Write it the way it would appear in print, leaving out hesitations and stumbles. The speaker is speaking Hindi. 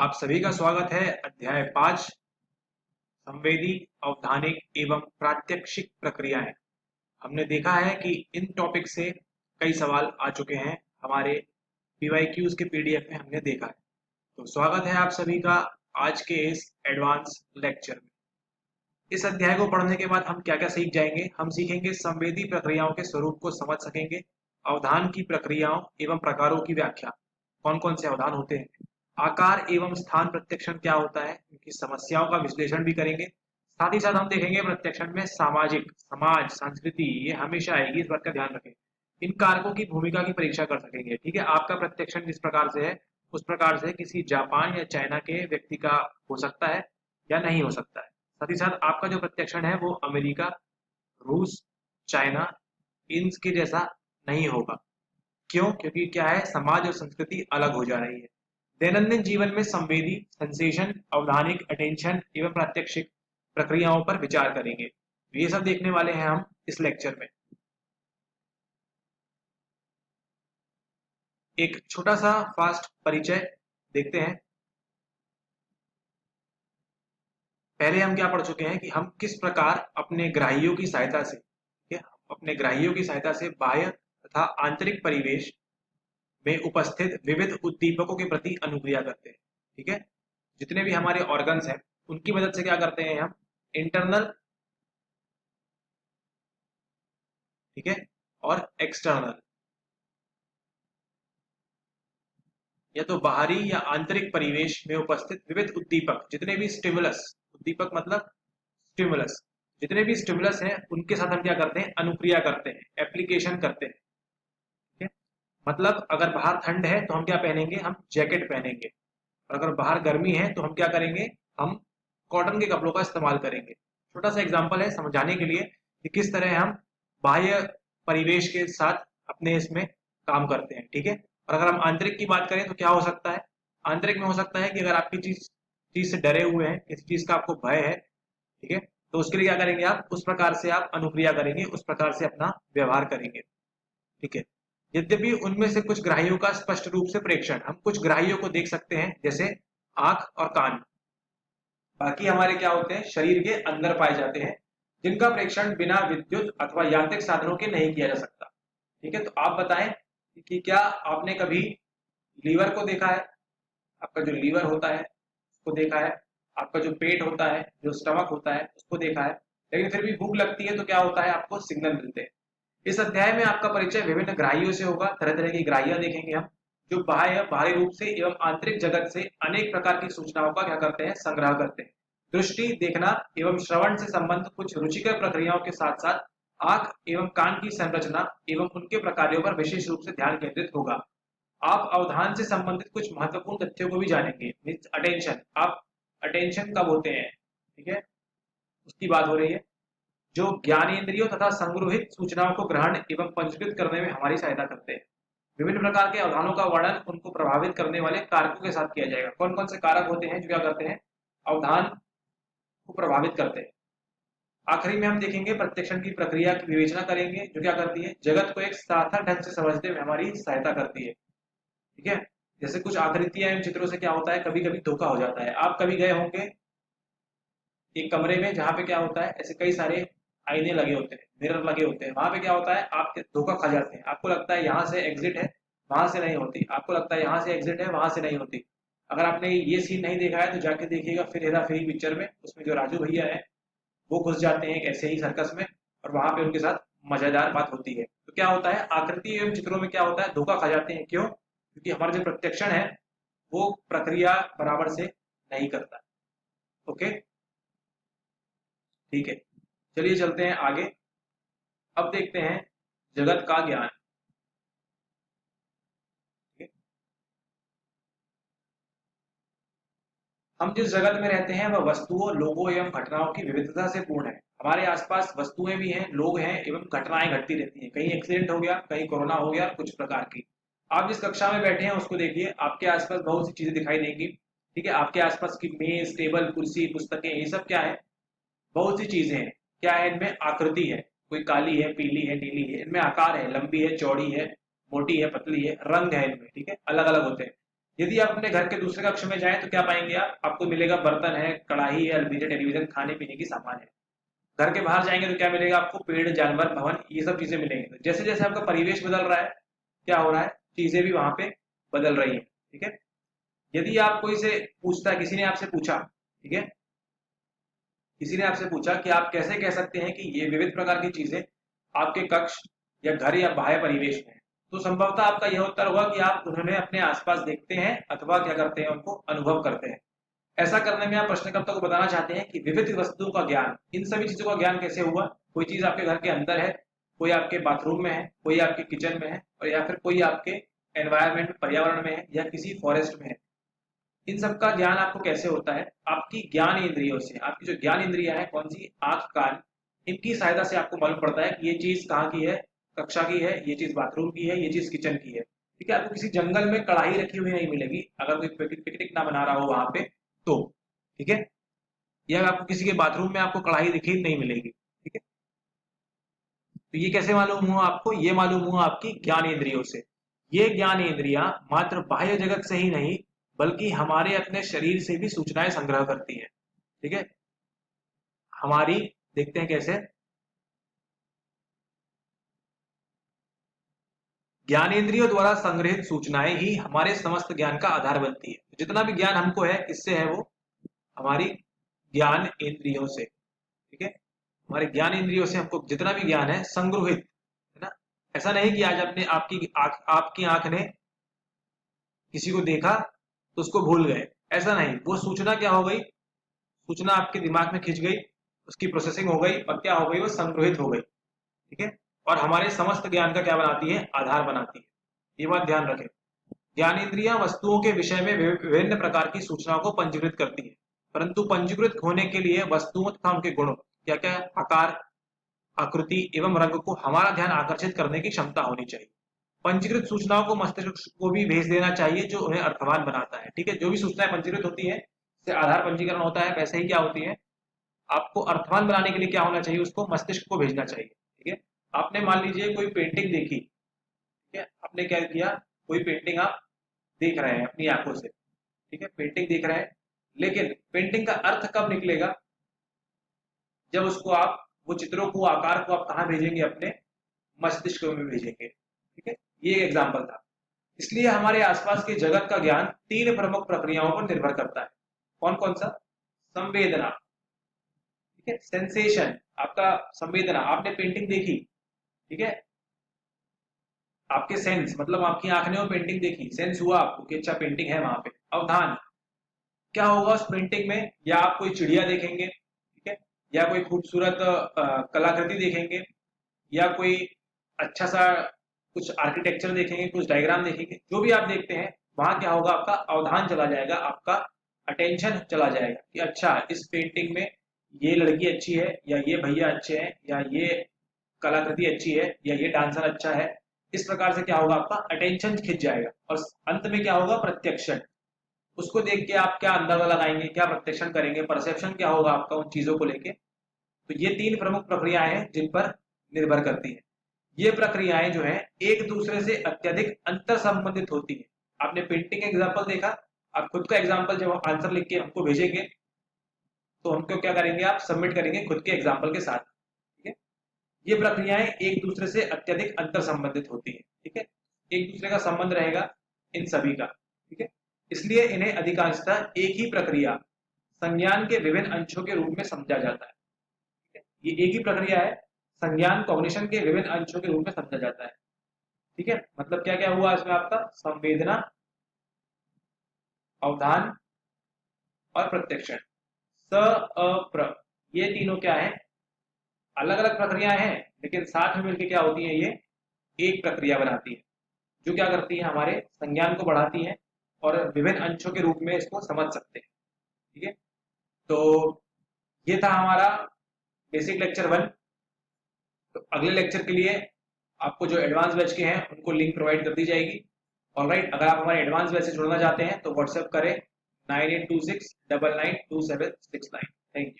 आप सभी का स्वागत है अध्याय 5 संवेदी, अवधानिक एवं प्रात्यक्षिक प्रक्रियाएं। हमने देखा है कि इन टॉपिक से कई सवाल आ चुके हैं हमारे पीवाईक्यूज के पीडीएफ में हमने देखा है। तो स्वागत है आप सभी का आज के इस एडवांस लेक्चर में। इस अध्याय को पढ़ने के बाद हम क्या क्या सीख जाएंगे। हम सीखेंगे संवेदी प्रक्रियाओं के स्वरूप को समझ सकेंगे, अवधान की प्रक्रियाओं एवं प्रकारों की व्याख्या, कौन कौन से अवधान होते हैं, आकार एवं स्थान प्रत्यक्षण क्या होता है, इनकी समस्याओं का विश्लेषण भी करेंगे। साथ ही साथ हम देखेंगे प्रत्यक्षण में सामाजिक, समाज, संस्कृति ये हमेशा आएगी, इस बात का ध्यान रखें। इन कारकों की भूमिका की परीक्षा कर सकेंगे। ठीक है, आपका प्रत्यक्षण जिस प्रकार से है उस प्रकार से किसी जापान या चाइना के व्यक्ति का हो सकता है या नहीं हो सकता है। साथ ही साथ आपका जो प्रत्यक्षण है वो अमेरिका, रूस, चाइना इनके जैसा नहीं होगा। क्यों? क्योंकि क्या है, समाज और संस्कृति अलग हो जा रही है। दैनंदिन जीवन में संवेदी, सेंसेशन, अवधानिक, अटेंशन एवं प्रात्यक्षिक प्रक्रियाओं पर विचार करेंगे। तो ये सब देखने वाले हैं हम इस लेक्चर में। एक छोटा सा फास्ट परिचय देखते हैं। पहले हम क्या पढ़ चुके हैं कि हम किस प्रकार अपने ग्राहियों की सहायता से, ठीक है, अपने ग्राहियों की सहायता से बाह्य तथा आंतरिक परिवेश में उपस्थित विविध उद्दीपकों के प्रति अनुक्रिया करते हैं। ठीक है, जितने भी हमारे ऑर्गन्स हैं उनकी मदद से क्या करते हैं हम, इंटरनल, ठीक है, और एक्सटर्नल, या तो बाहरी या आंतरिक परिवेश में उपस्थित विविध उद्दीपक, जितने भी स्टिमुलस, उद्दीपक मतलब स्टिमुलस, जितने भी स्टिमुलस हैं उनके साथ हम क्या करते हैं, अनुक्रिया करते हैं, एप्लीकेशन करते हैं। ठीक है, मतलब अगर बाहर ठंड है तो हम क्या पहनेंगे, हम जैकेट पहनेंगे, और अगर बाहर गर्मी है तो हम क्या करेंगे, हम कॉटन के कपड़ों का इस्तेमाल करेंगे। छोटा सा एग्जांपल है समझाने के लिए कि किस तरह हम बाह्य परिवेश के साथ अपने इसमें काम करते हैं। ठीक है, और अगर हम आंतरिक की बात करें तो क्या हो सकता है, आंतरिक में हो सकता है कि अगर आपकी चीज चीज से डरे हुए हैं, किसी चीज का आपको भय है, ठीक है, तो उसके लिए क्या करेंगे, आप उस प्रकार से आप अनुक्रिया करेंगे, उस प्रकार से अपना व्यवहार करेंगे। ठीक है, यद्यपि उनमें से कुछ ग्राहियों का स्पष्ट रूप से प्रेक्षण, हम कुछ ग्राहियों को देख सकते हैं जैसे आंख और कान, बाकी हमारे क्या होते हैं, शरीर के अंदर पाए जाते हैं, जिनका प्रेक्षण बिना विद्युत अथवा यांत्रिक साधनों के नहीं किया जा सकता। ठीक है, तो आप बताएं कि क्या आपने कभी लीवर को देखा है, आपका जो लीवर होता है उसको देखा है, आपका जो पेट होता है, जो स्टमक होता है उसको देखा है, लेकिन फिर भी भूख लगती है तो क्या होता है, आपको सिग्नल मिलते हैं। इस अध्याय में आपका परिचय विभिन्न ग्राहियों से होगा, तरह तरह की ग्राहियां देखेंगे हम, जो बाह्य बाहरी रूप से एवं आंतरिक जगत से अनेक प्रकार की सूचनाओं का क्या करते हैं, संग्रह करते हैं। दृष्टि, देखना एवं श्रवण से संबंध कुछ रुचिकर प्रक्रियाओं के साथ साथ आंख एवं कान की संरचना एवं उनके प्रकारों पर विशेष रूप से ध्यान केंद्रित होगा। आप अवधान से संबंधित कुछ महत्वपूर्ण तथ्यों को भी जानेंगे। अटेंशन, आप अटेंशन कब होते हैं, ठीक है, उसकी बात हो रही है, जो ज्ञानेंद्रियों तथा संग्रहित सूचनाओं को ग्रहण एवं पंजीकृत करने में हमारी सहायता करते हैं। विभिन्न प्रकार के अवधानों का वर्णन उनको प्रभावित करने वाले कारकों के साथ किया जाएगा। कौन कौन से कारक होते हैं जो क्या करते हैं, अवधान को प्रभावित करते हैं। आखिरी में हम देखेंगे प्रत्यक्षण की प्रक्रिया की विवेचना करेंगे, जो क्या करती है, जगत को एक सार्थक ढंग से समझने में हमारी सहायता करती है। ठीक है, जैसे कुछ आकृतियां एवं चित्रों से क्या होता है, कभी कभी धोखा हो जाता है। आप कभी गए होंगे एक कमरे में जहां पे क्या होता है, ऐसे कई सारे आईने लगे होते हैं, मिरर लगे होते हैं, वहां पे क्या होता है, आप धोखा खा जाते हैं। आपको लगता है यहाँ से एग्जिट है, वहां से नहीं होती, आपको लगता है यहाँ से एग्जिट है, वहां से नहीं होती। अगर आपने ये सीन नहीं देखा है तो जाके देखिएगा फिर हेरा फेरी पिक्चर में, उसमें जो राजू भैया है वो घुस जाते हैं एक ऐसे ही सर्कस में, और वहां पे उनके साथ मजेदार बात होती है। तो क्या होता है, आकृति एवं चित्रों में क्या होता है, धोखा खा जाते हैं। क्यों? क्योंकि हमारा जो प्रत्यक्षण है वो प्रक्रिया बराबर से नहीं करता। ओके, ठीक है, चलिए चलते हैं आगे। अब देखते हैं जगत का ज्ञान। ठीक है? हम जिस जगत में रहते हैं वह वस्तुओं, लोगों एवं घटनाओं की विविधता से पूर्ण है। हमारे आसपास वस्तुएं भी हैं, लोग हैं एवं घटनाएं घटती रहती हैं। कहीं एक्सीडेंट हो गया, कहीं कोरोना हो गया, कुछ प्रकार की। आप जिस कक्षा में बैठे हैं उसको देखिए, आपके आसपास बहुत सी चीजें दिखाई देंगी। ठीक है, आपके आसपास की मेज, टेबल, कुर्सी, पुस्तकें, ये सब क्या है, बहुत सी चीजें हैं। क्या है, इनमें आकृति है, कोई काली है, पीली है, नीली है, इनमें आकार है, लंबी है, चौड़ी है, मोटी है, पतली है, रंग है इनमें। ठीक है, अलग अलग होते हैं। यदि आप अपने घर के दूसरे कक्ष में जाएं तो क्या पाएंगे आप? आपको मिलेगा बर्तन है, कढ़ाई है, अलमीरे, टेलीविजन, खाने पीने की सामान है। घर के बाहर जाएंगे तो क्या मिलेगा आपको? पेड़, जानवर, भवन, ये सब चीजें मिलेंगी। तो जैसे जैसे आपका परिवेश बदल रहा है, क्या हो रहा है? चीजें भी वहां पे बदल रही है। ठीक है। यदि आप कोई से पूछता है, किसी ने आपसे पूछा, ठीक है, किसी ने आपसे पूछा कि आप कैसे कह सकते हैं कि ये विविध प्रकार की चीजें आपके कक्ष या घर या बाह्य परिवेश में है, तो संभवतः आपका यह उत्तर होगा कि आप उन्हें अपने आसपास देखते हैं अथवा क्या करते हैं, उनको अनुभव करते हैं। ऐसा करने में आप प्रश्नकर्ता को बताना चाहते हैं कि विविध वस्तुओं का ज्ञान, इन सभी चीजों का ज्ञान कैसे हुआ? कोई चीज आपके घर के अंदर है, कोई आपके बाथरूम में है, कोई आपके किचन में है, और या फिर कोई आपके एनवायरमेंट, पर्यावरण में है, या किसी फॉरेस्ट में है। इन सब का ज्ञान आपको कैसे होता है? आपकी ज्ञान इंद्रियों से। आपकी जो ज्ञान इंद्रियां है, कौन सी? आंख, कान, इनकी सहायता से आपको मालूम पड़ता है कि ये चीज कहाँ की है, कक्षा की है, ये चीज बाथरूम की है, ये चीज किचन की है। ठीक है। आपको किसी जंगल में कढ़ाई रखी हुई नहीं मिलेगी अगर कोई पिकनिक ना बना रहा हो वहां पे, तो ठीक है। या आपको किसी के बाथरूम में आपको कढ़ाई दिखी नहीं मिलेगी। ठीक है। तो ये कैसे मालूम हुआ आपको? ये मालूम हुआ आपकी ज्ञान इंद्रियों से। ये ज्ञान इंद्रियां मात्र बाह्य जगत से ही नहीं, बल्कि हमारे अपने शरीर से भी सूचनाएं संग्रह करती है। ठीक है। हमारी, देखते हैं कैसे। ज्ञानेंद्रियों द्वारा संग्रहित सूचनाएं ही हमारे समस्त ज्ञान का आधार बनती है। जितना भी ज्ञान हमको है, किससे है वो? हमारी ज्ञान इंद्रियों से। ठीक है। हमारे ज्ञान इंद्रियों से हमको जितना भी ज्ञान है संग्रहित, है ना। ऐसा नहीं कि आज अपने आपकी आंख ने किसी को देखा तो उसको भूल गए, ऐसा नहीं। वो सूचना क्या हो गई? सूचना आपके दिमाग में खिंच गई, उसकी प्रोसेसिंग हो गई, और क्या हो गई? वो संग्रहित हो गई। ठीक है। और हमारे समस्त ज्ञान का क्या बनाती है? आधार बनाती है। ये बात ध्यान रखें। ज्ञानेंद्रियां वस्तुओं के विषय में विभिन्न प्रकार की सूचनाओं को पंजीकृत करती है, परंतु पंजीकृत होने के लिए वस्तुओं तथा उनके गुणों, क्या क्या, आकार, आकृति एवं रंग को हमारा ध्यान आकर्षित करने की क्षमता होनी चाहिए। पंजीकृत सूचनाओं को मस्तिष्क को भी भेज देना चाहिए, जो उन्हें अर्थवान बनाता है। ठीक है। जो भी सूचनाएं पंजीकृत होती है, जैसे आधार पंजीकरण होता है, वैसे ही क्या होती है, आपको अर्थवान बनाने के लिए क्या होना चाहिए? उसको मस्तिष्क को भेजना चाहिए। ठीक है। आपने मान लीजिए कोई पेंटिंग देखी, ठीक है, आपने क्या किया? कोई पेंटिंग आप देख रहे हैं अपनी आंखों से, ठीक है, पेंटिंग देख रहे हैं, लेकिन पेंटिंग का अर्थ कब निकलेगा? जब उसको आप, वो चित्रों को, आकार को आप कहाँ भेजेंगे? अपने मस्तिष्क में भेजेंगे। ठीक है। ये एग्जाम्पल था। इसलिए हमारे आसपास के जगत का ज्ञान तीन प्रमुख प्रक्रियाओं पर निर्भर करता है। कौन कौन सा? संवेदना, ठीक है, सेंसेशन, आपका संवेदना, आपने पेंटिंग देखी, ठीक है, आपके सेंस, मतलब आपकी आंख ने वो पेंटिंग देखी, सेंस हुआ आपको कि अच्छा पेंटिंग है वहां पे। अवधान, क्या होगा उस पेंटिंग में? या आप कोई चिड़िया देखेंगे, ठीक है, या कोई खूबसूरत कलाकृति देखेंगे, या कोई अच्छा सा कुछ आर्किटेक्चर देखेंगे, कुछ डायग्राम देखेंगे। जो भी आप देखते हैं, वहां क्या होगा? आपका अवधान चला जाएगा, आपका अटेंशन चला जाएगा कि अच्छा इस पेंटिंग में ये लड़की अच्छी है, या ये भैया अच्छे हैं, या ये कलाकृति अच्छी है, या ये डांसर अच्छा है। इस प्रकार से क्या होगा? आपका अटेंशन खिंच जाएगा। और अंत में क्या होगा? प्रत्यक्षण। उसको देख के आप क्या अंदाजा लगाएंगे, क्या प्रत्यक्षण करेंगे, परसेप्शन क्या होगा आपका उन चीजों को लेके। तो ये तीन प्रमुख प्रक्रियाएं हैं जिन पर निर्भर करती है। ये प्रक्रियाएं जो है एक दूसरे से अत्यधिक अंतर संबंधित होती है। आपने पेंटिंग एग्जाम्पल देखा, आप खुद का एग्जाम्पल जब आंसर लिख के हमको भेजेंगे, तो हमको क्या करेंगे? आप सबमिट करेंगे खुद के एग्जाम्पल के साथ। ठीक है। ये प्रक्रियाएं एक दूसरे से अत्यधिक अंतर संबंधित होती है। ठीक है। एक दूसरे का संबंध रहेगा इन सभी का। ठीक है। इसलिए इन्हें अधिकांशतः एक ही प्रक्रिया, संज्ञान के विभिन्न अंशों के रूप में समझा जाता है। ठीक है। ये एक ही प्रक्रिया है, संज्ञान, कॉग्निशन के विभिन्न अंशों के रूप में समझा जाता है। ठीक है। मतलब क्या क्या हुआ इसमें? आपका संवेदना, अवधान और प्रत्यक्षण। स अ प्र, ये तीनों क्या है? अलग अलग प्रक्रियाएं हैं, लेकिन साथ में मिलकर क्या होती है? ये एक प्रक्रिया बनाती है, जो क्या करती है? हमारे संज्ञान को बढ़ाती है और विभिन्न अंशों के रूप में इसको समझ सकते हैं। ठीक है। तो ये था हमारा बेसिक लेक्चर 1। तो अगले लेक्चर के लिए आपको जो एडवांस बैच के हैं उनको लिंक प्रोवाइड कर दी जाएगी। ऑलराइट। अगर आप हमारे एडवांस बैच से जुड़ना चाहते हैं तो व्हाट्सएप करें 9826992769। Thank you.